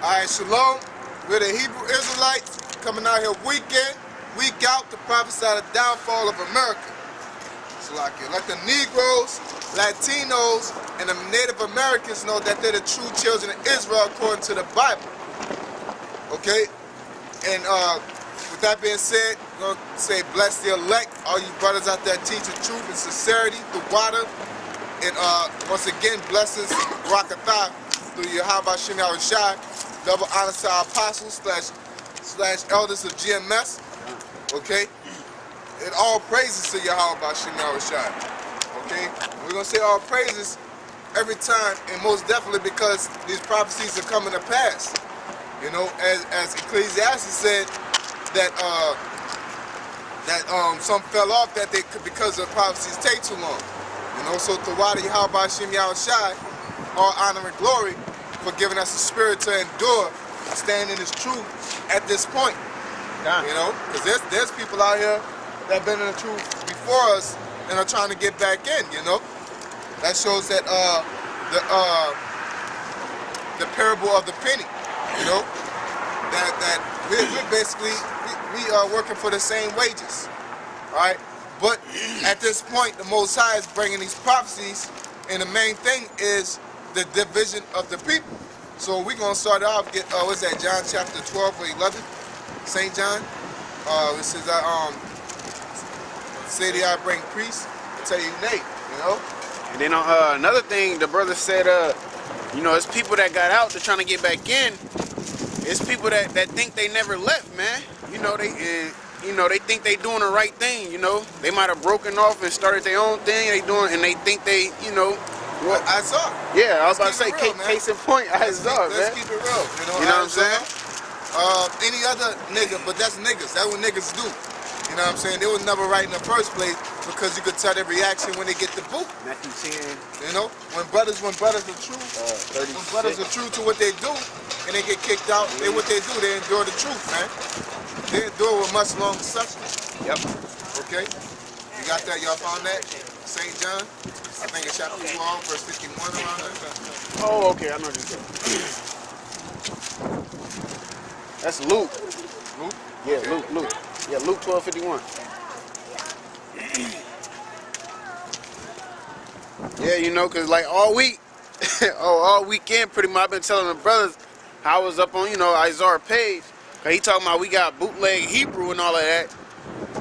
Alright, shalom. We're the Hebrew Israelites coming out here week in, week out to prophesy the downfall of America. So let the Negroes, Latinos, and the Native Americans know that they're the true children of Israel according to the Bible. Okay? And with that being said, we're going to say bless the elect, all you brothers out there teaching truth and sincerity through water. And once again, blessings, Barakatah, through Yahweh Shem Yahushai, double honor to our apostles slash elders of GMS. Okay? And all praises to Yahweh Shem Yahushai. Okay? We're going to say all praises every time, and most definitely because these prophecies are coming to pass. You know, as Ecclesiastes said, that some fell off that they could because the prophecies take too long. You know, so to Wadi Yahweh Shem Yahushai, all honor and glory for giving us the spirit to endure and stand in His truth at this point. You know, because there's people out here that have been in the truth before us and are trying to get back in. You know, that shows that the parable of the penny. You know, that we're basically we are working for the same wages. All right. But at this point, the Most High is bringing these prophecies, and the main thing is the division of the people. So we're going to start off, what's that, John chapter 12 or 11? St. John? It says, say that I bring priests, I tell you nay, you know? And then another thing, the brother said, you know, it's people that got out, they're trying to get back in. It's people that think they never left, man. You know, they think they doing the right thing, you know. They might have broken off and started their own thing, and they think they, you know. Well, I saw. Yeah, I was about to say, real, case in point, I saw, man. Let's keep it real, you know what I'm saying? Any other nigga, but that's niggas. That's what niggas do. You know what I'm saying? They was never right in the first place because you could tell their reaction when they get the boot. Matthew 10. You know, when brothers are true, when brothers are true to what they do, and they get kicked out, what they do, they endure the truth, man. They endure with much long suffering. Yep. Okay. You got that? Y'all found that? St. John? I think it's chapter 12, verse 51 around there. Oh, okay. I know what you're saying. That's Luke. Luke? Yeah, okay. Luke. Yeah, Luke 12:51. Yeah, you know, cause like all week, all weekend, pretty much, I've been telling the brothers how I was up on, you know, Isaiah page. Cause he talking about we got bootleg Hebrew and all of that.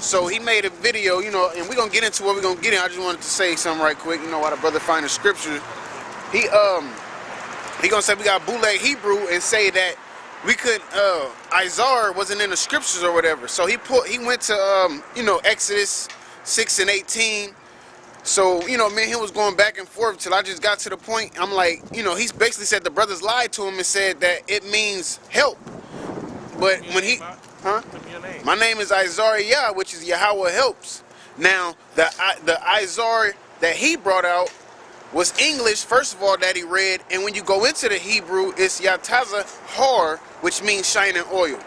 So he made a video, you know, and we're gonna get into what we're gonna get in. I just wanted to say something right quick, you know, while the brother find the scripture. He gonna say we got bootleg Hebrew and say that we could Isaiah wasn't in the scriptures or whatever. So he went to you know, Exodus 6 and 18. So, you know, me and him was going back and forth till I just got to the point. I'm like, you know, he's basically said the brothers lied to him and said that it means help. But when he, my name is Isaiah, which is Yahweh helps. Now, the Isaiah that he brought out was English, first of all, that he read. And when you go into the Hebrew, it's Yataza Har, which means shining oil.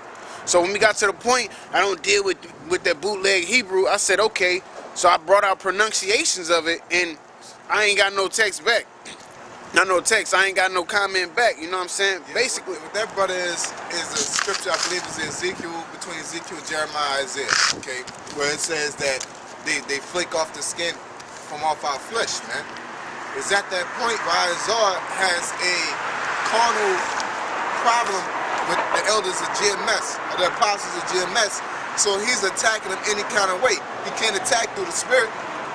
So when we got to the point, I don't deal with that bootleg Hebrew. I said, okay. So I brought out pronunciations of it, and I ain't got no text back. Not no text. I ain't got no comment back. You know what I'm saying? Yeah, basically, what that brother is a scripture, I believe, is Ezekiel, between Ezekiel, Jeremiah, Isaiah. Okay, where it says that they flake off the skin from off our flesh, man. It's at that point where Isaiah has a carnal problem with the elders of GMS, or the apostles of GMS. So he's attacking them any kind of way. He can't attack through the spirit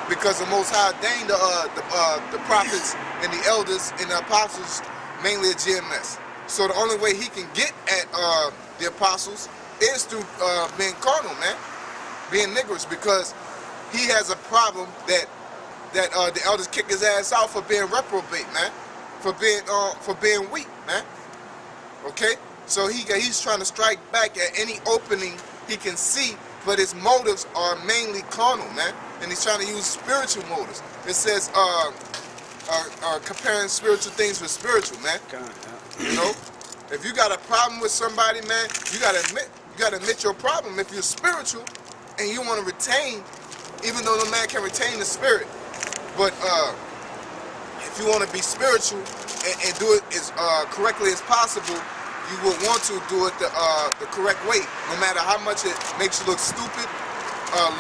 because the Most High ordained the prophets and the elders and the apostles mainly at GMS. So the only way he can get at the apostles is through being carnal, man, being niggers, because he has a problem that the elders kick his ass out for being reprobate, man, for being weak, man. Okay, so he's trying to strike back at any opening he can see, but his motives are mainly carnal, man, and he's trying to use spiritual motives. It says comparing spiritual things with spiritual, man. You know, if you got a problem with somebody, man, you gotta admit your problem. If you're spiritual and you want to retain, even though no man can retain the spirit, but if you want to be spiritual and do it as correctly as possible, you would want to do it the correct way, no matter how much it makes you look stupid,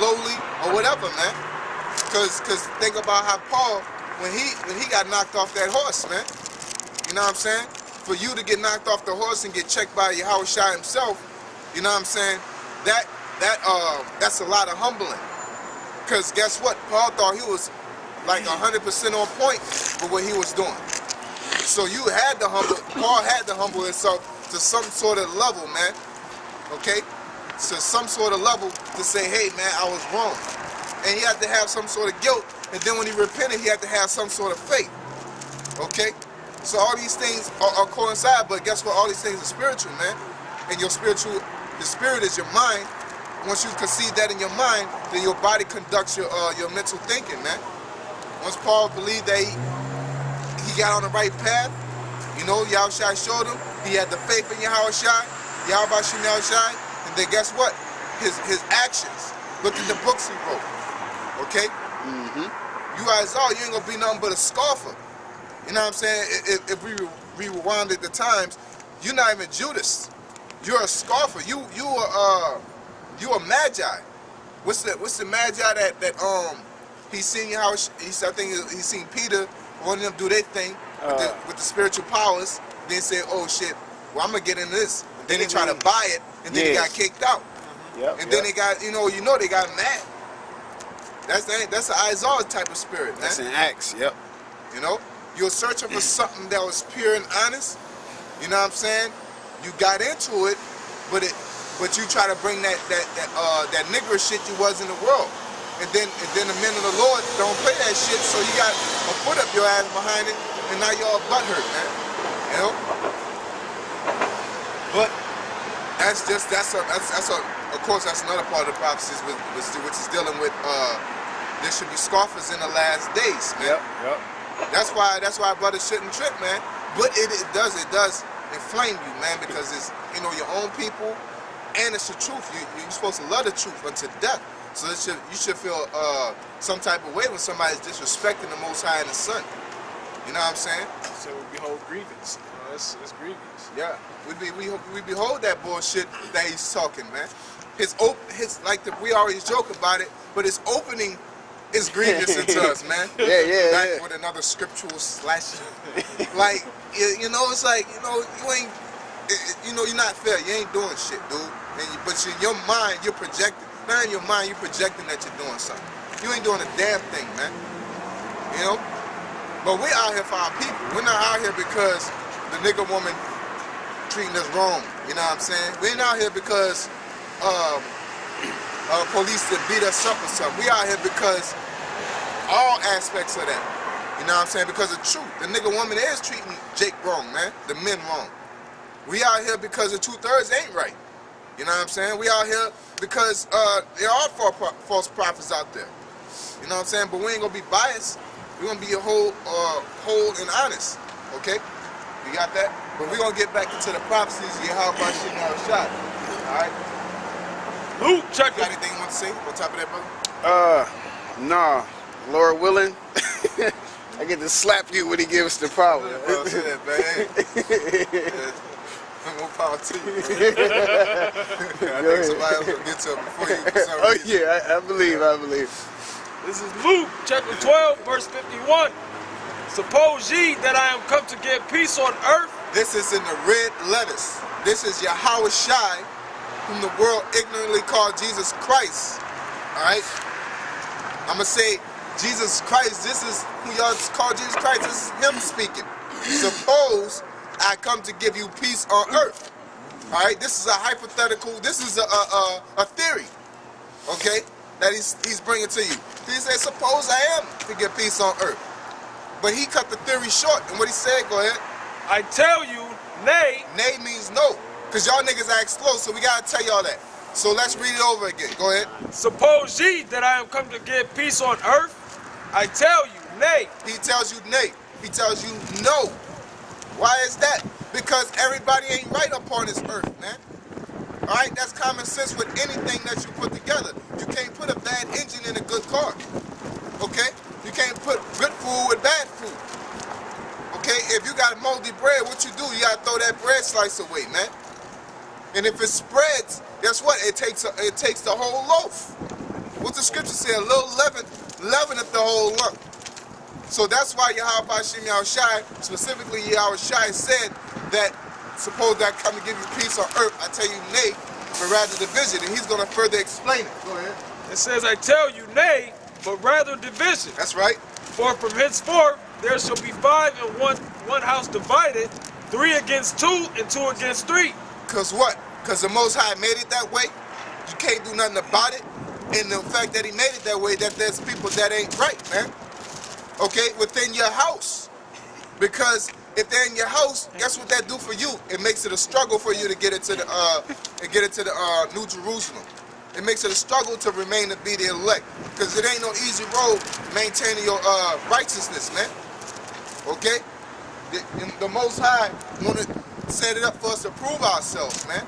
lowly, or whatever, man. Cause think about how Paul, when he got knocked off that horse, man. You know what I'm saying? For you to get knocked off the horse and get checked by Yahushua himself, you know what I'm saying? That's a lot of humbling. Cause guess what? Paul thought he was like 100% on point with what he was doing. So Paul had to humble himself to some sort of level, man. Okay? To some sort of level to say, hey, man, I was wrong. And he had to have some sort of guilt. And then when he repented, he had to have some sort of faith. Okay? So all these things are coincide, but guess what? All these things are spiritual, man. And the spirit is your mind. Once you conceive that in your mind, then your body conducts your mental thinking, man. Once Paul believed that he got on the right path, you know, Yahushua showed him, he had the faith in Yahushua, and then guess what? His actions. Look at the books he wrote. Okay? You Isaiah, you ain't gonna be nothing but a scoffer. You know what I'm saying? If we rewinded the times, you're not even Judas. You're a scoffer. You a magi. What's the magi that he seen I think he seen Peter, one of them do their thing with the spiritual powers. Then said, oh shit, well I'm gonna get in this. And then he tried to buy it, and then he got kicked out. And then they got they got mad. That's an Isaiah type of spirit, man. That's an Acts, yep. You know, you're searching for something that was pure and honest. You know what I'm saying? You got into it, but you try to bring that nigger shit you was in the world. And then the men of the Lord don't play that shit, so you got a foot up your ass behind it, and now you're all butthurt, man. You know? But of course that's another part of the prophecies which is dealing with there should be scoffers in the last days, man. Yep. That's why brothers shouldn't trip, man. But it does inflame you, man, because it's your own people, and it's the truth. You're supposed to love the truth unto death. So you should feel some type of way when somebody's disrespecting the Most High and the Son. You know what I'm saying? So we behold grievance. It's grievous. Yeah, we behold that bullshit that he's talking, man. We always joke about it, but his opening is grievous into us, man. Yeah. With another scriptural slash. Like, it's like, you ain't, you're not fair. You ain't doing shit, dude. But in your mind, you're projecting. Now in your mind, you're projecting that you're doing something. You ain't doing a damn thing, man. You know? But we're out here for our people. We're not out here because the nigga woman treating us wrong. You know what I'm saying? We ain't out here because police that beat us up or something. We out here because all aspects of that. You know what I'm saying? Because of truth. The nigga woman is treating Jake wrong, man. The men wrong. We out here because the 2/3 ain't right. You know what I'm saying? We out here because there are false prophets out there. You know what I'm saying? But we ain't gonna be biased. We're gonna be whole and honest. Okay? You got that? But we're gonna get back into the prophecies. How about shit now shot? Alright? Luke, check You got it. anything you want to say on top of that, brother? Nah. Lord willing, I get to slap you when he gives the power. Bro, say that, man. More power to you. I think somebody else will get to it before you for some reason. Yeah, I believe. This is Luke, chapter 12, verse 51. Suppose ye that I am come to give peace on earth. This is in the red letters. This is Yahushua, whom the world ignorantly called Jesus Christ. Alright? I'm going to say Jesus Christ. This is who y'all call Jesus Christ. This is him speaking. Suppose I come to give you peace on earth. Alright? This is a hypothetical. This is a theory. Okay? That he's bringing to you. He said, suppose I am to give peace on earth. But he cut the theory short. And what he said, go ahead. I tell you, nay. Nay means no. Because y'all niggas act slow, so we got to tell y'all that. So let's read it over again. Go ahead. Suppose ye that I am come to give peace on earth. I tell you, nay. He tells you nay. He tells you no. Why is that? Because everybody ain't right up on this earth, man. Alright? That's common sense with anything that you put together. You can't put a bad engine in a good car. Okay? You can't put good food with bad food. Okay, if you got moldy bread, what you do? You gotta throw that bread slice away, man. And if it spreads, guess what? It takes the whole loaf. What the scripture say? A little leaven leaveneth the whole lump. So that's why Yahweh Hashem Yahushai, specifically Yahushai, said that suppose that I come to give you peace on earth, I tell you nay, but rather division. And he's going to further explain it. Go ahead. It says, I tell you nay, but rather division. That's right. For from henceforth there shall be 5 in one house divided, 3 against 2 and 2 against 3. Because what? Because the Most High made it that way. You can't do nothing about it. And the fact that he made it that way, that there's people that ain't right, man. Okay, within your house. Because if they're in your house, guess what that do for you? It makes it a struggle for you to get into the New Jerusalem. It makes it a struggle to remain to be the elect. Because it ain't no easy road maintaining your righteousness, man. Okay? The Most High wanted to set it up for us to prove ourselves, man.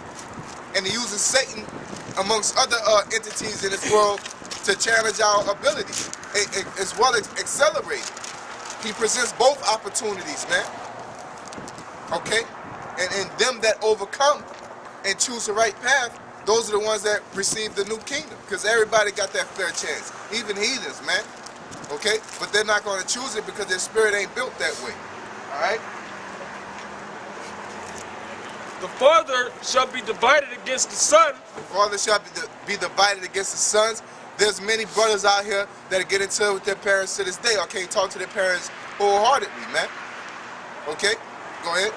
And he uses Satan amongst other entities in this world to challenge our ability, as well as accelerate. He presents both opportunities, man. Okay? And them that overcome and choose the right path, those are the ones that receive the new kingdom. Because everybody got that fair chance. Even heathens, man. Okay? But they're not going to choose it because their spirit ain't built that way. Alright? The father shall be divided against the son. The father shall be divided against the sons. There's many brothers out here that get into it with their parents to this day or can't talk to their parents wholeheartedly, man. Okay? Go ahead.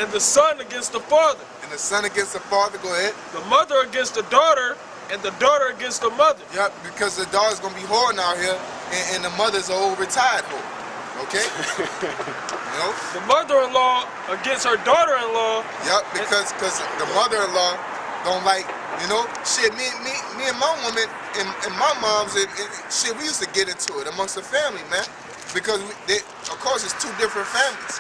And the son against the father. And the son against the father, go ahead. The mother against the daughter, and the daughter against the mother. Yep, because the daughter's going to be whoring out here, and the mother's an old retired whore. Okay? You know? The mother-in-law against her daughter-in-law. Yep, because the mother-in-law don't like, you know, shit, me and my woman and my moms, and shit, we used to get into it amongst the family, man. Because, of course, it's 2 different families.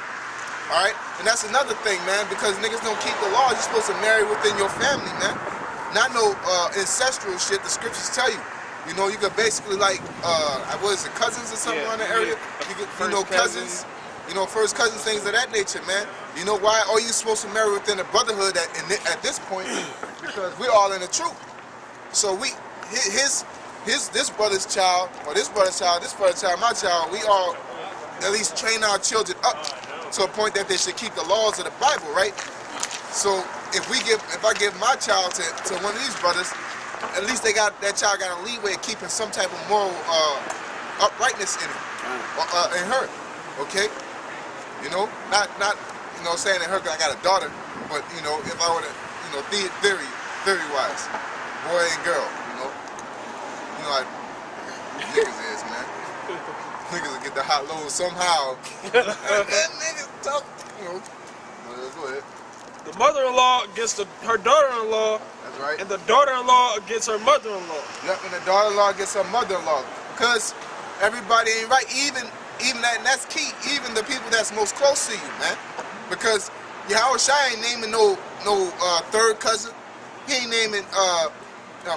All right? And that's another thing, man, because niggas don't keep the law. You're supposed to marry within your family, man. Not no ancestral shit the scriptures tell you. You know, you could basically like, what is it, cousins or something around the area? You know, cousins, you know, first cousins, things of that nature, man. You know why? Are you supposed to marry within the brotherhood at this point? Because we're all in the truth. So this brother's child, or this brother's child, my child, we all at least train our children up to a point that they should keep the laws of the Bible, right? So if I give my child to one of these brothers, at least that child got a leeway of keeping some type of moral uprightness in him, in her. Okay, you know, not you know saying in her 'cause I got a daughter, but you know if I were to, you know, theory wise, boy and girl, you know how niggas is, man. Niggas will get the hot load somehow. That niggas tough, you know. Go ahead. The mother-in-law against her daughter-in-law. That's right. And the daughter-in-law against her mother-in-law. Yep, and the daughter-in-law against her mother-in-law. Because everybody ain't right. Even that, and that's key. Even the people that's most close to you, man. Because Yahushua ain't naming no third cousin. He ain't naming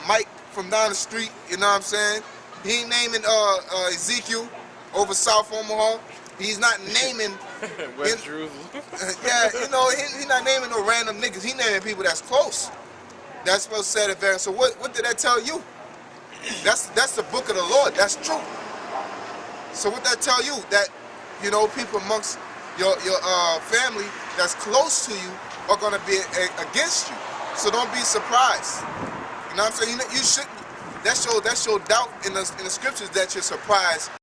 Mike from down the street. You know what I'm saying? He ain't naming Ezekiel over South Omaha. He's not naming West Jerusalem. Yeah, you know, he's not naming no random niggas. He naming people that's close. That's supposed to say the very. So what did that tell you? That's the book of the Lord. That's true. So what that tell you? That, you know, people amongst your family that's close to you are gonna be against you. So don't be surprised. You know what I'm saying? You shouldn't. That's your doubt in the scriptures that you're surprised